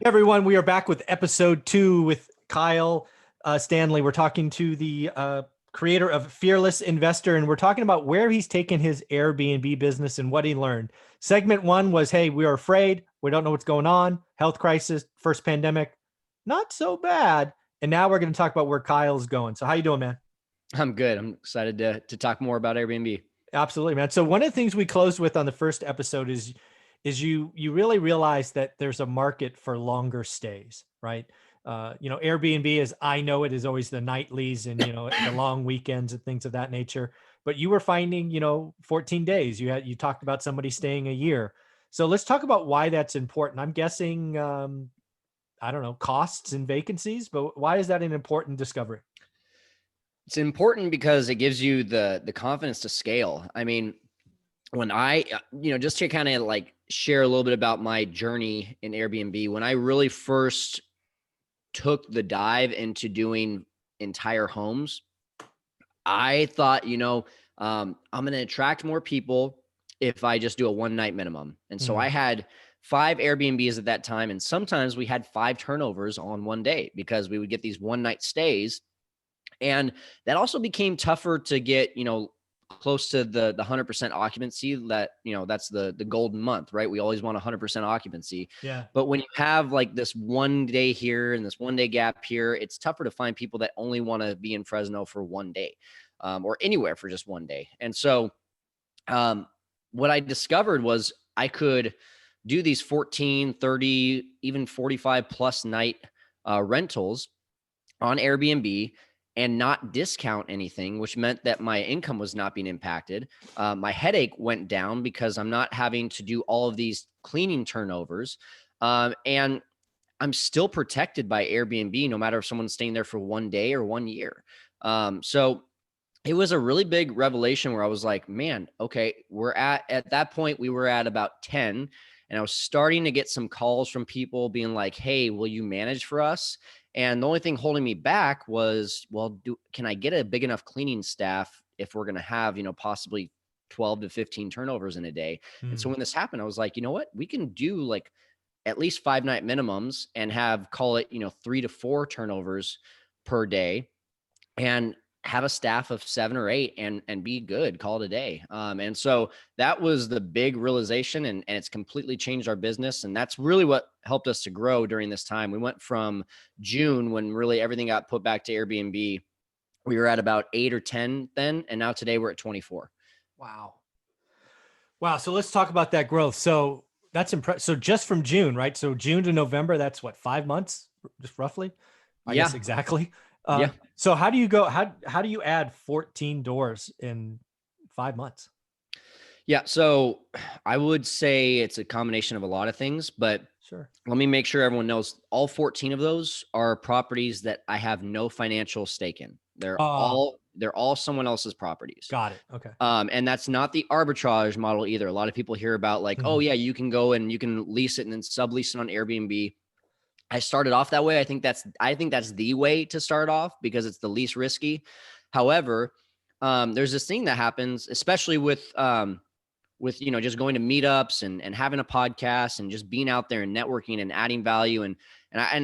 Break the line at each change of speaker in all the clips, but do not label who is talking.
Hey everyone, we are back with episode 2 with Kyle Stanley. We're talking to the creator of Fearless Investor, and we're talking about where he's taken his Airbnb business and what he learned. Segment 1 was, hey, we are afraid. We don't know what's going on. Health crisis, first pandemic, not so bad. And now we're going to talk about where Kyle's going. So how you doing, man?
I'm good. I'm excited to talk more about Airbnb.
Absolutely, man. So one of the things we closed with on the first episode is you really realize that there's a market for longer stays, right? Airbnb, as I know it, is always the nightlies and the long weekends and things of that nature. But you were finding 14 days. You talked about somebody staying a year. So let's talk about why that's important. I'm guessing I don't know, costs and vacancies, but why is that an important discovery?
It's important because it gives you the confidence to scale. I mean, when I, just to kind of like share a little bit about my journey in Airbnb, when I really first took the dive into doing entire homes, I thought, I'm going to attract more people if I just do a one night minimum. And so I had 5 Airbnbs at that time. And sometimes we had 5 turnovers on one day because we would get these one night stays. And that also became tougher to get, close to the 100% occupancy that, that's the golden month, right? We always want 100% occupancy.
Yeah.
But when you have like this one day here and this one day gap here, it's tougher to find people that only want to be in Fresno for one day or anywhere for just one day. And so what I discovered was I could do these 14, 30, even 45 plus night rentals on Airbnb and not discount anything, which meant that my income was not being impacted. My headache went down because I'm not having to do all of these cleaning turnovers. And I'm still protected by Airbnb, no matter if someone's staying there for one day or 1 year. So it was a really big revelation where I was like, man, okay, at that point, we were at about 10. And I was starting to get some calls from people being like, hey, will you manage for us? And the only thing holding me back was, well, can I get a big enough cleaning staff if we're going to have, possibly 12 to 15 turnovers in a day? And so when this happened, I was like, you know what, we can do like at least 5 night minimums and call it, 3 to 4 turnovers per day and have a staff of 7 or 8 and be good, call it a day. And so that was the big realization and it's completely changed our business. And that's really what helped us to grow during this time. We went from June when really everything got put back to Airbnb. We were at about 8 or 10 then. And now today we're at 24.
Wow. Wow. So let's talk about that growth. So that's impressive. So just from June, right? So June to November, that's what, 5 months, just roughly? I guess exactly.
Yeah.
So how do you go? How do you add 14 doors in 5 months?
Yeah. So I would say it's a combination of a lot of things, but
sure.
Let me make sure everyone knows all 14 of those are properties that I have no financial stake in. They're all someone else's properties.
Got it. Okay.
And that's not the arbitrage model either. A lot of people hear about like, oh yeah, you can go and you can lease it and then sublease it on Airbnb. I started off that way. I think that's the way to start off because it's the least risky. However, there's this thing that happens, especially with just going to meetups and having a podcast and just being out there and networking and adding value. And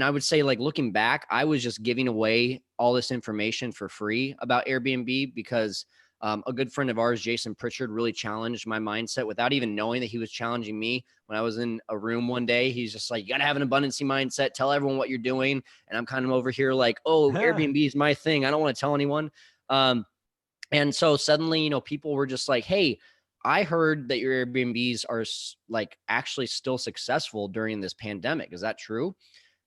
I would say, like, looking back, I was just giving away all this information for free about Airbnb because a good friend of ours, Jason Pritchard, really challenged my mindset without even knowing that he was challenging me. When I was in a room one day, he's just like, you got to have an abundancy mindset. Tell everyone what you're doing. And I'm kind of over here like, oh, Airbnb is my thing. I don't want to tell anyone. And so suddenly, people were just like, hey, I heard that your Airbnbs are like actually still successful during this pandemic. Is that true?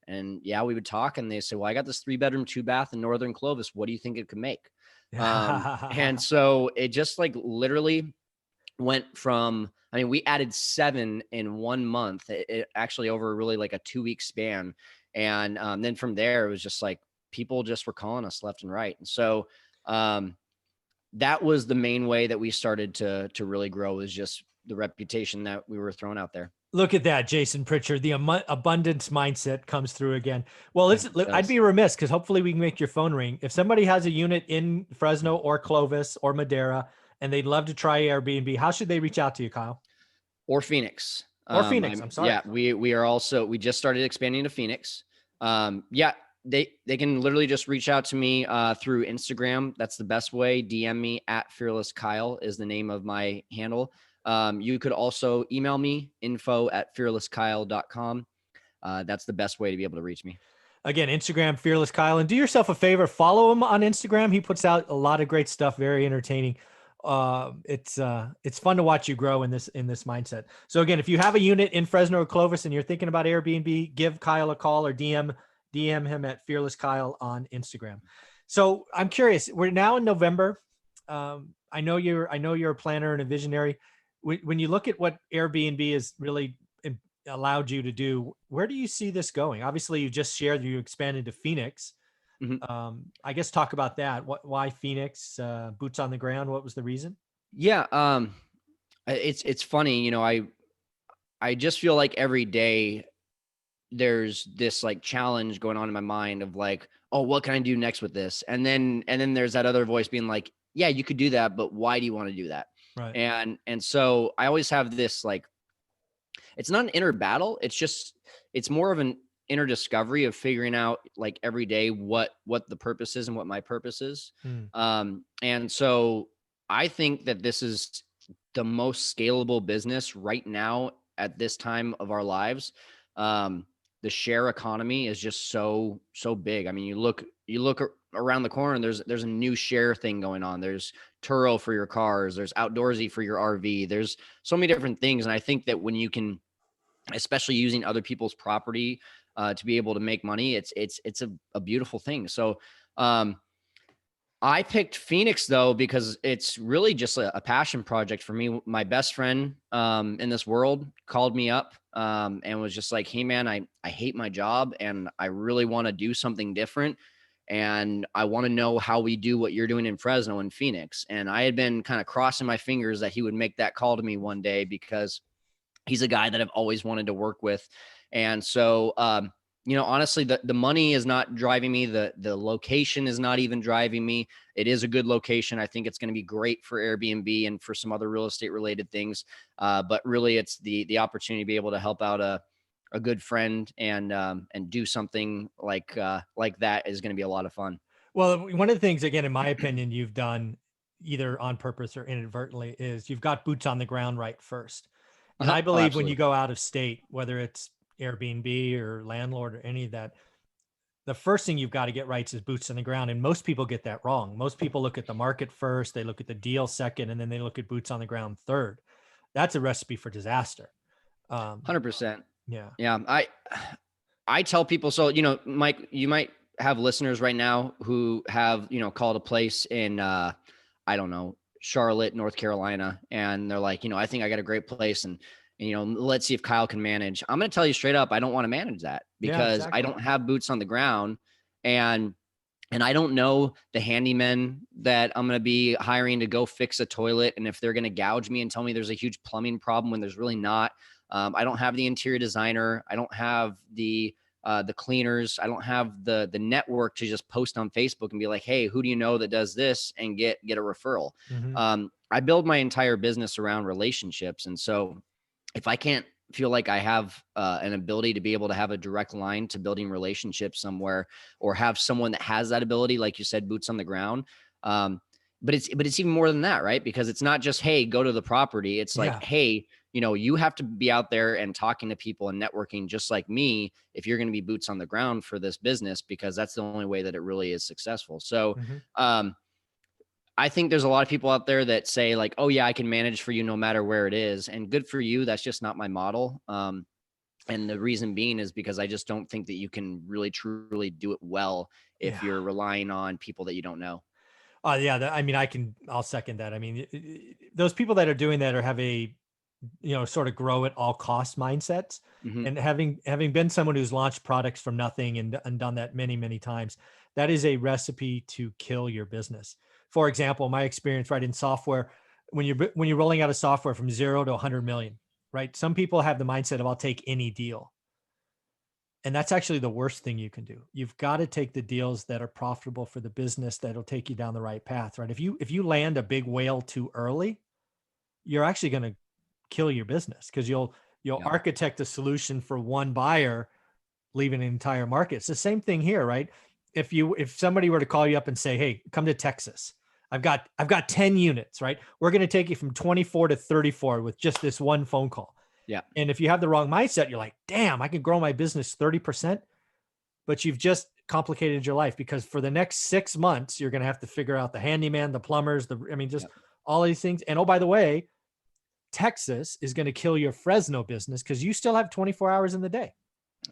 And yeah, we would talk and they say, well, I got this 3-bedroom, 2-bath in Northern Clovis. What do you think it could make? And so it just like literally went from, we added 7 in 1 month, it actually over really like a 2-week span. And then from there, it was just like, people just were calling us left and right. And so that was the main way that we started to really grow, is just the reputation that we were throwing out there.
Look at that, Jason Pritchard. The abundance mindset comes through again. Well, I'd be remiss because hopefully we can make your phone ring. If somebody has a unit in Fresno or Clovis or Madera and they'd love to try Airbnb, how should they reach out to you, Kyle?
Or Phoenix.
Or Phoenix. I'm sorry.
Yeah, we are also, we just started expanding to Phoenix. Yeah, they can literally just reach out to me through Instagram. That's the best way. DM me at Fearless Kyle is the name of my handle. You could also email me info@fearlesskyle.com. That's the best way to be able to reach me.
Again, Instagram, Fearless Kyle. And do yourself a favor, follow him on Instagram. He puts out a lot of great stuff, very entertaining. It's fun to watch you grow in this mindset. So again, if you have a unit in Fresno or Clovis and you're thinking about Airbnb, give Kyle a call or DM him at Fearless Kyle on Instagram. So I'm curious, we're now in November. I know you're a planner and a visionary. When you look at what Airbnb is really allowed you to do, where do you see this going? Obviously, you just shared you expanded to Phoenix. I guess talk about that. Why Phoenix? Boots on the ground. What was the reason?
Yeah, it's funny, you know, I just feel like every day there's this like challenge going on in my mind of like, oh, what can I do next with this? And then there's that other voice being like, yeah, you could do that, but why do you want to do that?
Right.
And so I always have this like, it's not an inner battle. It's more of an inner discovery of figuring out like every day what the purpose is and what my purpose is. And so I think that this is the most scalable business right now at this time of our lives. The share economy is just so big. I mean, you look around the corner and there's a new share thing going on. There's Turo for your cars, there's Outdoorsy for your RV. There's so many different things. And I think that when you can, especially using other people's property to be able to make money, it's a beautiful thing. So I picked Phoenix though, because it's really just a passion project for me. My best friend in this world called me up and was just like, hey man, I hate my job and I really want to do something different. And I want to know how we do what you're doing in Fresno and Phoenix. And I had been kind of crossing my fingers that he would make that call to me one day, because he's a guy that I've always wanted to work with. And so, you know, honestly, the money is not driving me. The location is not even driving me. It is a good location. I think it's going to be great for Airbnb and for some other real estate related things. But really it's the opportunity to be able to help out a good friend and do something like that is going to be a lot of fun.
Well, one of the things, again, in my opinion, you've done either on purpose or inadvertently is you've got boots on the ground right first. And I
Oh,
believe when you
absolutely.
go out of state, whether it's Airbnb or landlord or any of that, the first thing you've got to get right is boots on the ground. And most people get that wrong. Most people look at the market first, they look at the deal second, and then they look at boots on the ground third. That's a recipe for disaster.
100%.
Yeah.
Yeah. I tell people, so, you know, Mike, you might have listeners right now who have, you know, called a place in, I don't know, Charlotte, North Carolina. And they're like, you know, I think I got a great place and you know, let's see if Kyle can manage. I'm going to tell you straight up, I don't want to manage that
Yeah,
because I
exactly.
don't have boots on the ground and I don't know the handyman that I'm going to be hiring to go fix a toilet. And if they're going to gouge me and tell me there's a huge plumbing problem when there's really not. I don't have the interior designer. I don't have the cleaners. I don't have the network to just post on Facebook and be like, hey, who do you know that does this and get a referral? I build my entire business around relationships. And so if I can't feel like I have an ability to be able to have a direct line to building relationships somewhere or have someone that has that ability, like you said, boots on the ground. But it's even more than that, right? Because it's not just, hey, go to the property. It's like,
Yeah.
hey, you know, you have to be out there and talking to people and networking just like me if you're going to be boots on the ground for this business, because that's the only way that it really is successful. So, I think there's a lot of people out there that say like, oh yeah, I can manage for you no matter where it is. And good for you. That's just not my model. And the reason being is because I just don't think that you can really truly do it well if
Yeah.
you're relying on people that you don't know.
Yeah. I mean, I'll second that. I mean, those people that are doing that or have a, sort of grow at all cost mindsets.
Mm-hmm.
And having been someone who's launched products from nothing and done that many, many times, that is a recipe to kill your business. For example, my experience right in software, when you're rolling out a software from 0 to 100 million, right? Some people have the mindset of I'll take any deal. And that's actually the worst thing you can do. You've got to take the deals that are profitable for the business that'll take you down the right path, right? If you land a big whale too early, you're actually going to kill your business because You'll
Yeah.
architect a solution for one buyer, leaving an entire market. It's the same thing here, right? If somebody were to call you up and say, "Hey, come to Texas. I've got 10 units, right? We're going to take you from 24 to 34 with just this one phone call."
Yeah.
And if you have the wrong mindset, you're like, "Damn, I can grow my business 30%." But you've just complicated your life, because for the next 6 months, you're going to have to figure out the handyman, the plumbers, just
Yeah.
all these things. And oh, by the way, Texas is going to kill your Fresno business because you still have 24 hours in the day.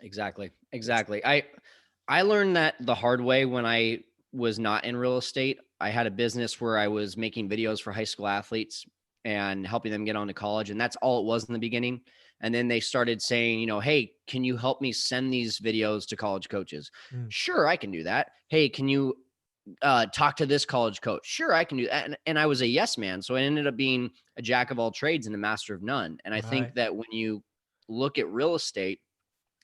Exactly. Exactly. I learned that the hard way when I was not in real estate. I had a business where I was making videos for high school athletes and helping them get on to college. And that's all it was in the beginning. And then they started saying, hey, can you help me send these videos to college coaches?
Mm.
Sure, I can do that. Hey, can you talk to this college coach? Sure, I can do that. And I was a yes man. So I ended up being a jack of all trades and a master of none. And I think
Right.
that when you look at real estate,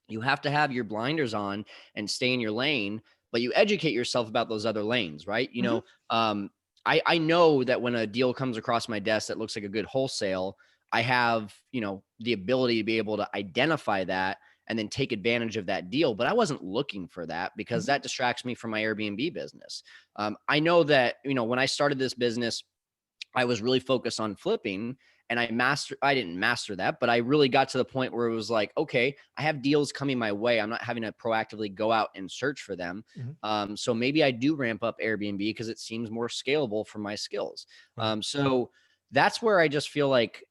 you have to have your blinders on and stay in your lane, but you educate yourself about those other lanes, right?
Mhm.
I know that when a deal comes across my desk that looks like a good wholesale, I have, the ability to be able to identify that and then take advantage of that deal. But I wasn't looking for that because
Mhm.
that distracts me from my Airbnb business. I know that, when I started this business, I was really focused on flipping, and I didn't master that, but I really got to the point where it was like, okay, I have deals coming my way. I'm not having to proactively go out and search for them.
Mhm.
So maybe I do ramp up Airbnb because it seems more scalable for my skills.
Right.
So that's where I just feel like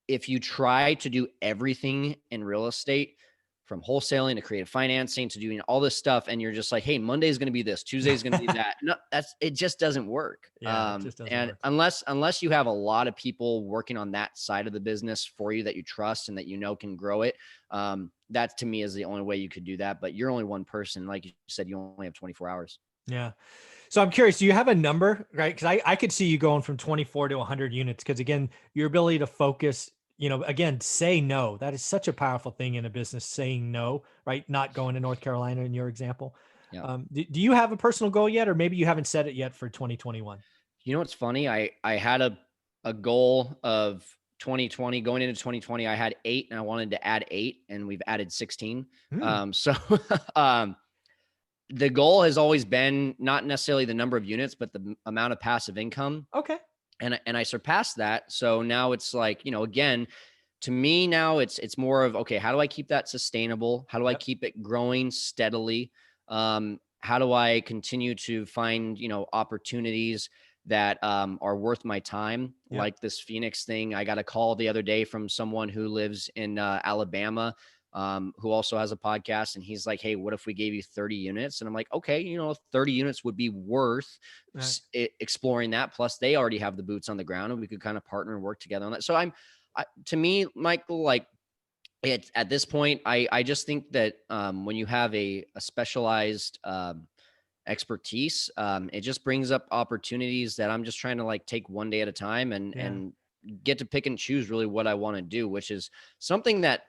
if you try to do everything in real estate, from wholesaling to creative financing to doing all this stuff, and you're just like, hey, Monday is going to be this, Tuesday is going to be that. No, it just doesn't work.
Yeah, it just doesn't
And
work.
unless you have a lot of people working on that side of the business for you that you trust and that can grow it, that to me is the only way you could do that. But you're only one person, like you said, you only have 24 hours.
Yeah. So I'm curious, do you have a number, right? Because I could see you going from 24 to 100 units. Because again, your ability to focus, again, say no. That is such a powerful thing in a business, saying no, right? Not going to North Carolina in your example.
Yeah.
Do you have a personal goal yet, or maybe you haven't set it yet for 2021?
You know what's funny? I had a goal of 2020 going into 2020. I had 8 and I wanted to add 8, and we've added 16.
Hmm.
So um the goal has always been not necessarily the number of units, but the amount of passive income.
Okay.
And I surpassed that. So now it's like, again, to me now it's more of, okay, how do I keep that sustainable? How do I
Yep.
keep it growing steadily? How do I continue to find, opportunities that are worth my time?
Yep.
Like this Phoenix thing. I got a call the other day from someone who lives in Alabama, who also has a podcast. And he's like, hey, what if we gave you 30 units? And I'm like, okay, 30 units would be worth
Right.
exploring that. Plus they already have the boots on the ground and we could kind of partner and work together on that. So to me, Michael, like at this point, I just think that when you have a specialized expertise, it just brings up opportunities that I'm just trying to like take one day at a time
Yeah.
and get to pick and choose really what I want to do, which is something that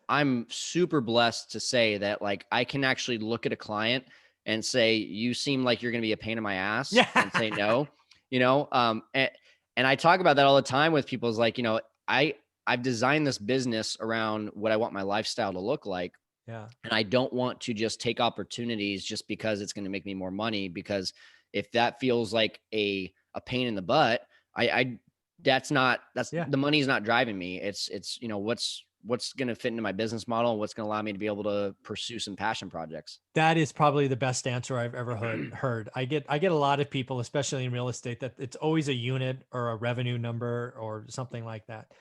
I'm super blessed to say that like I can actually look at a client and say, you seem like you're going to be a pain in my ass,
Yeah.
and say no, and I talk about that all the time with people is like, I've designed this business around what I want my lifestyle to look like.
Yeah.
And I don't want to just take opportunities just because it's going to make me more money. Because if that feels like a pain in the butt, I that's
Yeah.
the money's not driving me. It's what's going to fit into my business model and what's going to allow me to be able to pursue some passion projects.
That is probably the best answer I've ever heard. I get a lot of people, especially in real estate, that it's always a unit or a revenue number or something like that.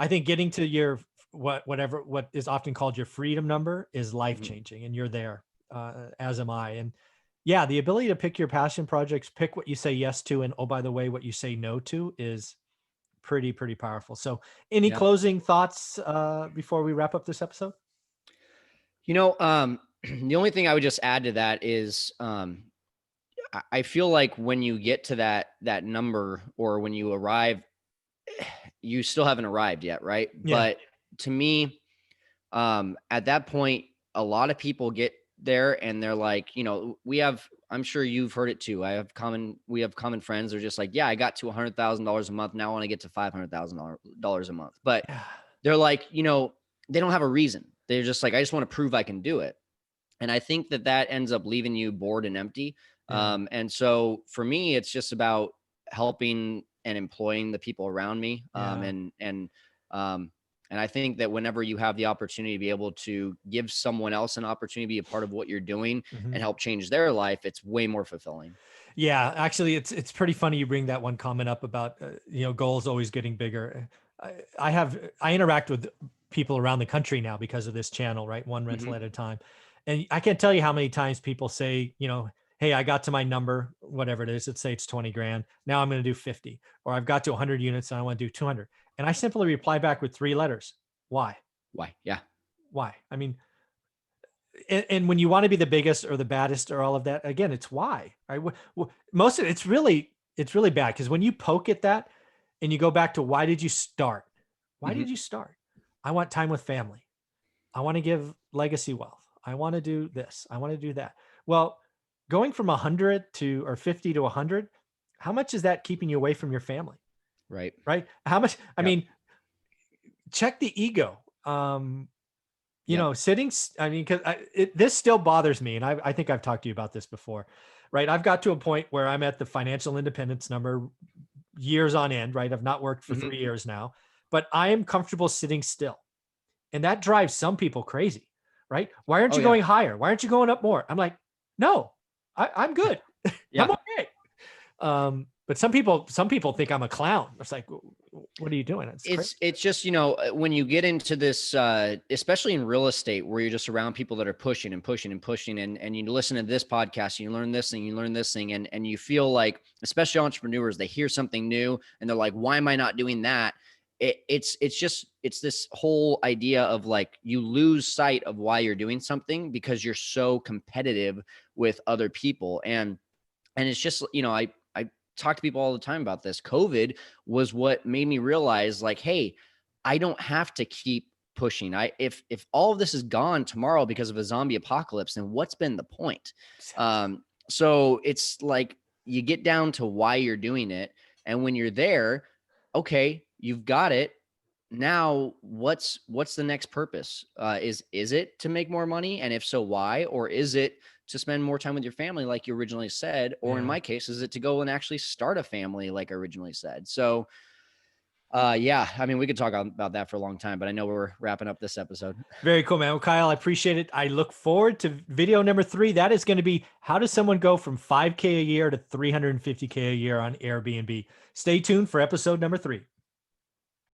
I think getting to your what is often called your freedom number is life
Mhm.
changing, and you're there, as am I. And yeah, the ability to pick your passion projects, pick what you say yes to, and oh, by the way, what you say no to is pretty powerful. So, any
Yeah.
closing thoughts before we wrap up this episode?
The only thing I would just add to that is, I feel like when you get to that number or when you arrive, you still haven't arrived yet, right?
Yeah.
But to me, at that point, a lot of people get there and they're like, I'm sure you've heard it too. We have common friends. They're just like, yeah, I got to $100,000 a month. Now I want to get to $500,000 a month. But
Yeah.
they're like, they don't have a reason. They're just like, I just want to prove I can do it. And I think that that ends up leaving you bored and empty.
Yeah.
And so for me, it's just about helping and employing the people around me.
Yeah.
Um, and I think that whenever you have the opportunity to be able to give someone else an opportunity to be a part of what you're doing
Mhm.
and help change their life, it's way more fulfilling.
Yeah, actually, it's pretty funny you bring that one comment up about goals always getting bigger. I interact with people around the country now because of this channel, right? One rental
Hmm.
at a time, and I can't tell you how many times people say, hey, I got to my number, whatever it is. Let's say it's 20 grand. Now I'm going to do 50, or I've got to 100 units and I want to do 200, and I simply reply back with 3 letters. Why?
Why? Yeah.
Why? I mean, and when you want to be the biggest or the baddest or all of that, again, it's why. Right? Most of it's really bad because when you poke at that and you go back to why did you start? Why
Hmm.
did you start? I want time with family. I want to give legacy wealth. I want to do this. I want to do that. Well, going from 100 to or 50 to 100, how much is that keeping you away from your family?
Right.
Right? How much? I
Yep.
mean, check the ego.
Yep.
I mean, because this still bothers me, and I think I've talked to you about this before, right? I've got to a point where I'm at the financial independence number years on end, right? I've not worked for
Hmm.
3 years now, but I am comfortable sitting still, and that drives some people crazy, right? Why aren't
Oh
you
yeah.
going higher? Why aren't you going up more? I'm like, no, I'm good. I'm
Yeah.
okay. But some people think I'm a clown. It's like, what are you doing? It's crazy.
It's just, when you get into this, especially in real estate, where you're just around people that are pushing and pushing and pushing, and you listen to this podcast and you learn this thing, you learn this thing, and you feel like, especially entrepreneurs, they hear something new and they're like, why am I not doing that? It's this whole idea of like, you lose sight of why you're doing something because you're so competitive with other people. And it's just, I talk to people all the time about this. COVID was what made me realize, like, hey, I don't have to keep pushing. If all of this is gone tomorrow because of a zombie apocalypse, then what's been the point? So it's like, you get down to why you're doing it, and when you're there, okay, you've got it. Now what's the next purpose? Is it to make more money, and if so, why? Or is it to spend more time with your family, like you originally said? Or in
Yeah.
my case, is it to go and actually start a family, like I originally said? So yeah, I mean, we could talk about that for a long time, but I know we're wrapping up this episode.
Very cool, man. Well, Kyle, I appreciate it. I look forward to video number 3. That is going to be how does someone go from 5K a year to 350K a year on Airbnb. Stay tuned for episode number 3.